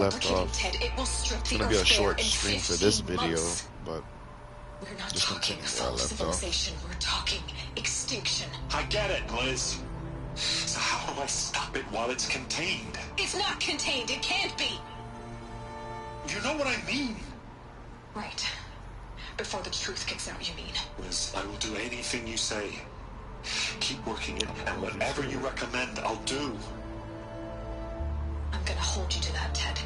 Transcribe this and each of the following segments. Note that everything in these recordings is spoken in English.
left complicating, off. Ted. It will strip It's the gonna be a Earth bare short in stream for 15 this video, months. but We're not just talking continue the where I fall of left off. civilization. We're talking extinction. I get it, Liz. So how do I stop it while it's contained? It's not contained. It can't be. You know what I mean? Right. Before the truth gets out, you mean? Liz, I will do anything you say. Keep working it, and whatever you recommend, I'll do. I'm gonna hold you to that, Ted.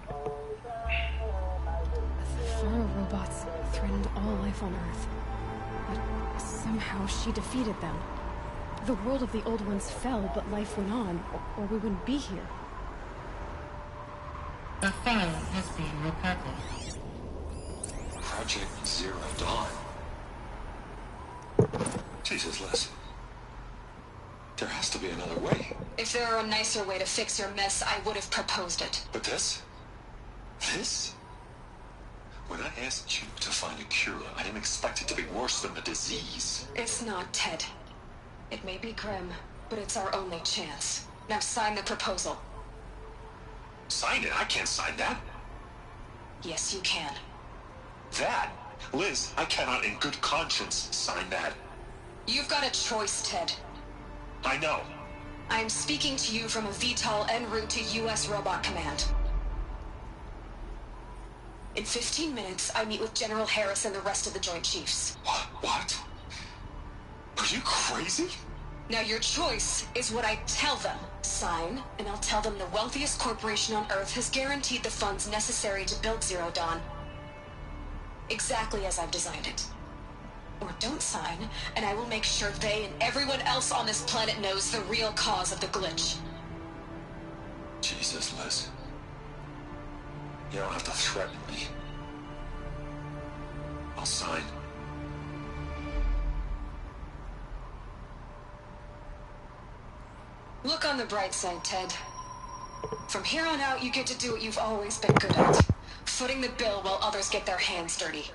The Faro robots threatened all life on Earth. But somehow she defeated them. The world of the old ones fell, but life went on, or we wouldn't be here. The file has been recovered. Project Zero Dawn. Jesus, Liz. There has to be another way. If there were a nicer way to fix your mess, I would have proposed it. But this? This? When I asked you to find a cure, I didn't expect it to be worse than the disease. It's not, Ted. It may be grim, but it's our only chance. Now sign the proposal. Sign it? I can't sign that. Yes, you can. That? Liz, I cannot in good conscience sign that. You've got a choice, Ted. I know. I'm speaking to you from a VTOL en route to U.S. Robot Command. In 15 minutes, I meet with General Harris and the rest of the Joint Chiefs. What? Are you crazy? Now your choice is what I tell them. Sign, and I'll tell them the wealthiest corporation on Earth has guaranteed the funds necessary to build Zero Dawn. Exactly as I've designed it. Or don't sign, and I will make sure they and everyone else on this planet knows the real cause of the glitch. Jesus, Liz. You don't have to threaten me. I'll sign. Look on the bright side, Ted. From here on out, you get to do what you've always been good at. Footing the bill while others get their hands dirty.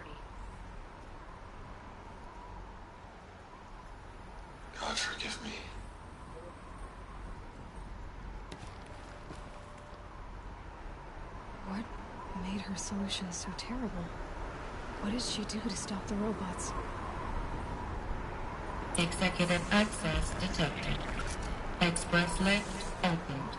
God forgive me. What made her solution so terrible? What did she do to stop the robots? Executive access detected. Express lift opened.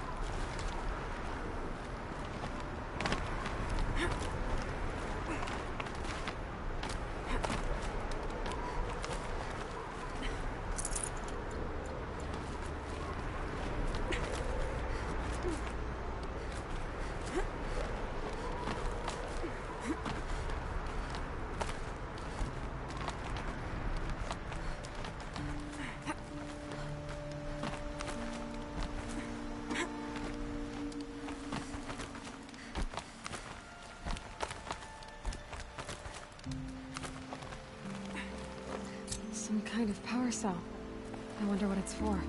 Some kind of power cell. I wonder what it's for.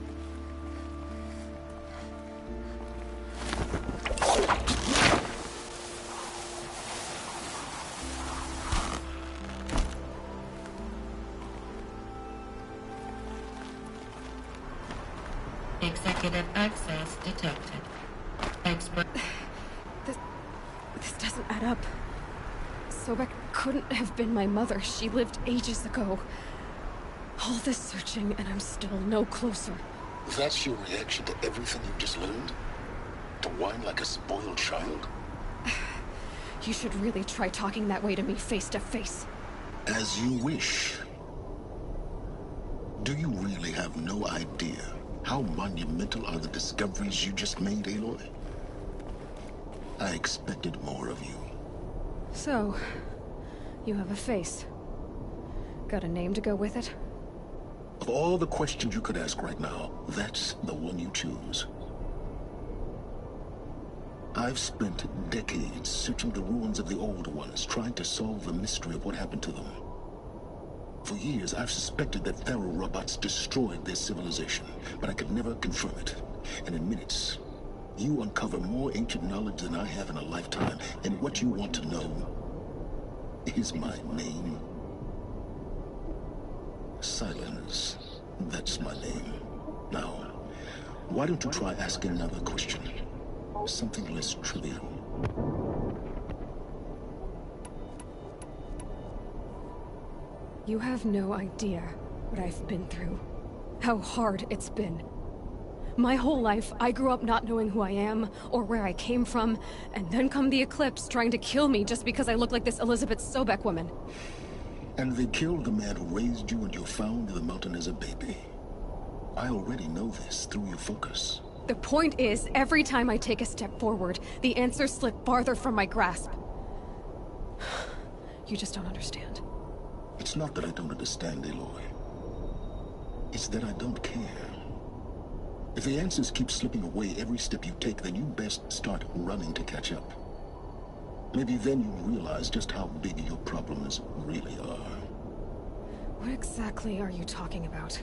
Executive access detected. Express. This doesn't add up. Sobek couldn't have been my mother. She lived ages ago. All this searching, and I'm still no closer. That's your reaction to everything you've just learned? To whine like a spoiled child? You should really try talking that way to me face to face. As you wish. Do you really have no idea how monumental are the discoveries you just made, Aloy? I expected more of you. So, you have a face. Got a name to go with it? Of all the questions you could ask right now, that's the one you choose. I've spent decades searching the ruins of the old ones, trying to solve the mystery of what happened to them. For years, I've suspected that Faro robots destroyed their civilization, but I could never confirm it. And in minutes, you uncover more ancient knowledge than I have in a lifetime, and what you want to know is my name. Silence. That's my name. Now, Why don't you try asking another question? Something less trivial. You have no idea what I've been through. How hard it's been. My whole life, I grew up not knowing who I am, or where I came from, and then come the Eclipse trying to kill me just because I look like this Elizabeth Sobek woman. And they killed the man who raised you and you found in the mountain as a baby. I already know this through your focus. The point is, every time I take a step forward, the answers slip farther from my grasp. You just don't understand. It's not that I don't understand, Aloy. It's that I don't care. If the answers keep slipping away every step you take, then you best start running to catch up. Maybe then you'll realize just how big your problems really are. What exactly are you talking about?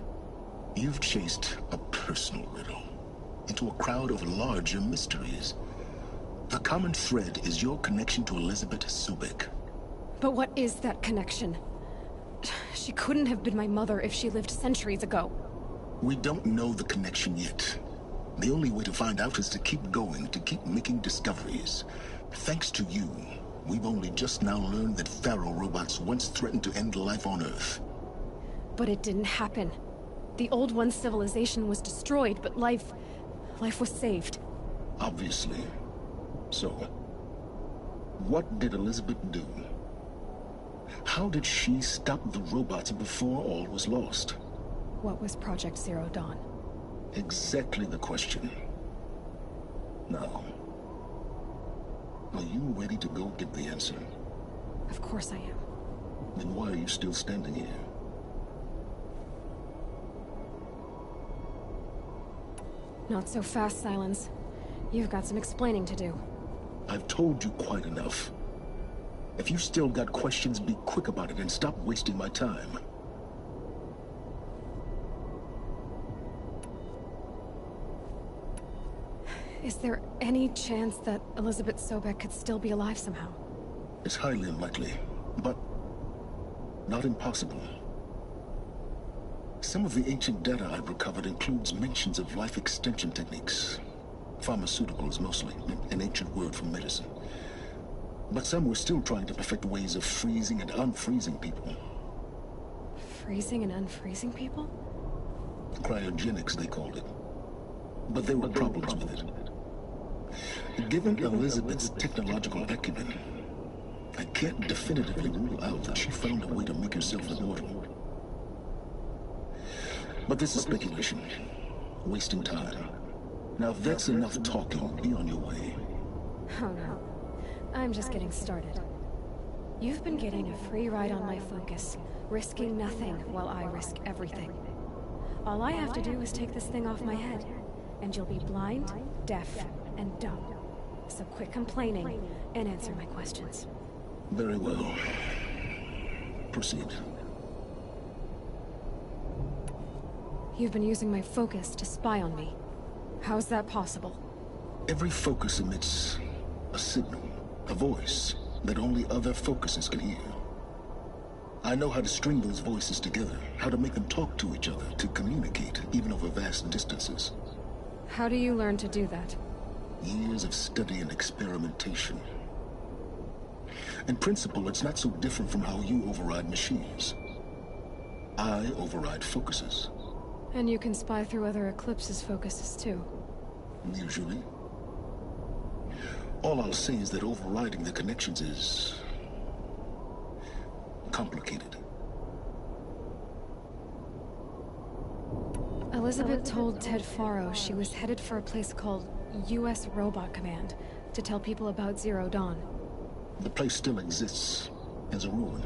You've chased a personal riddle into a crowd of larger mysteries. The common thread is your connection to Elizabeth Sobek. But what is that connection? She couldn't have been my mother if she lived centuries ago. We don't know the connection yet. The only way to find out is to keep going, to keep making discoveries. Thanks to you, we've only just now learned that Faro robots once threatened to end life on Earth. But it didn't happen. The Old One's civilization was destroyed, but life was saved. Obviously. So, what did Elizabeth do? How did she stop the robots before all was lost? What was Project Zero Dawn? Exactly the question. Now, are you ready to go get the answer? Of course I am. Then why are you still standing here? Not so fast, Silence. You've got some explaining to do. I've told you quite enough. If you've still got questions, be quick about it and stop wasting my time. Is there any chance that Elizabeth Sobek could still be alive somehow? It's highly unlikely, but not impossible. Some of the ancient data I've recovered includes mentions of life extension techniques. Pharmaceuticals, mostly, an ancient word for medicine. But some were still trying to perfect ways of freezing and unfreezing people. Freezing and unfreezing people? Cryogenics, they called it. But there were problems with it. Given Elizabeth's technological acumen, I can't definitively rule out that she found a way to make herself immortal. But this is speculation. Wasting time. Now if that's enough talking, be on your way. Oh no. I'm just getting started. You've been getting a free ride on my focus, risking nothing while I risk everything. All I have to do is take this thing off my head, and you'll be blind, deaf, and dumb. So quit complaining and answer my questions. Very well. Proceed. You've been using my focus to spy on me. How's that possible? Every focus emits a signal, a voice that only other focuses can hear. I know how to string those voices together, how to make them talk to each other, to communicate, even over vast distances. How do you learn to do that? Years of study and experimentation. In principle, it's not so different from how you override machines. I override focuses. And you can spy through other Eclipse's focuses too. Usually. All I'll say is that overriding the connections is complicated. Elizabeth told Ted Faro she was headed for a place called U.S. Robot Command to tell people about Zero Dawn. The place still exists as a ruin.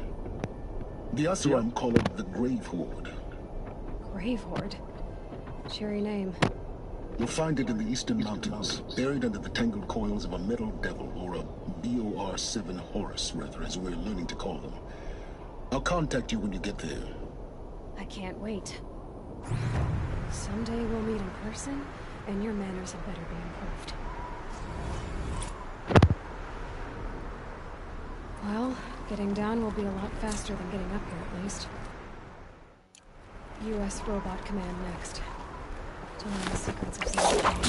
The Oseram call it the Grave Horde. Grave Horde? Cheery name. You'll find it in the Eastern Mountains, buried under the tangled coils of a metal devil, or a BOR-7 Horus, rather, as we're learning to call them. I'll contact you when you get there. I can't wait. Someday we'll meet in person, and your manners had better be improved. Well, getting down will be a lot faster than getting up here, at least. U.S. Robot Command next. To learn the secrets of Xenoblade.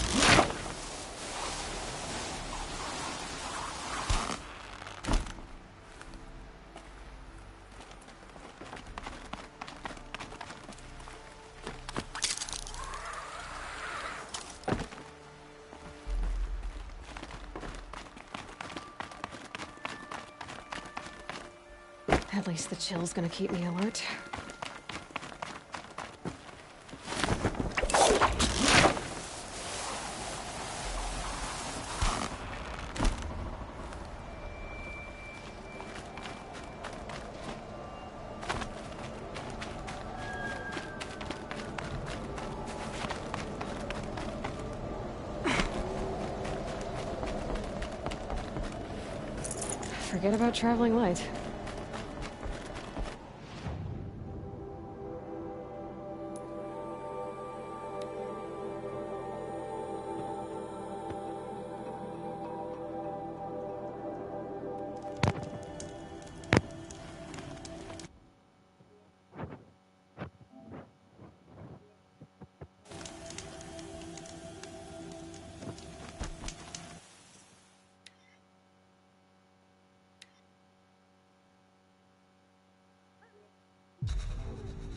At least the chill's gonna keep me alert. Forget about traveling light.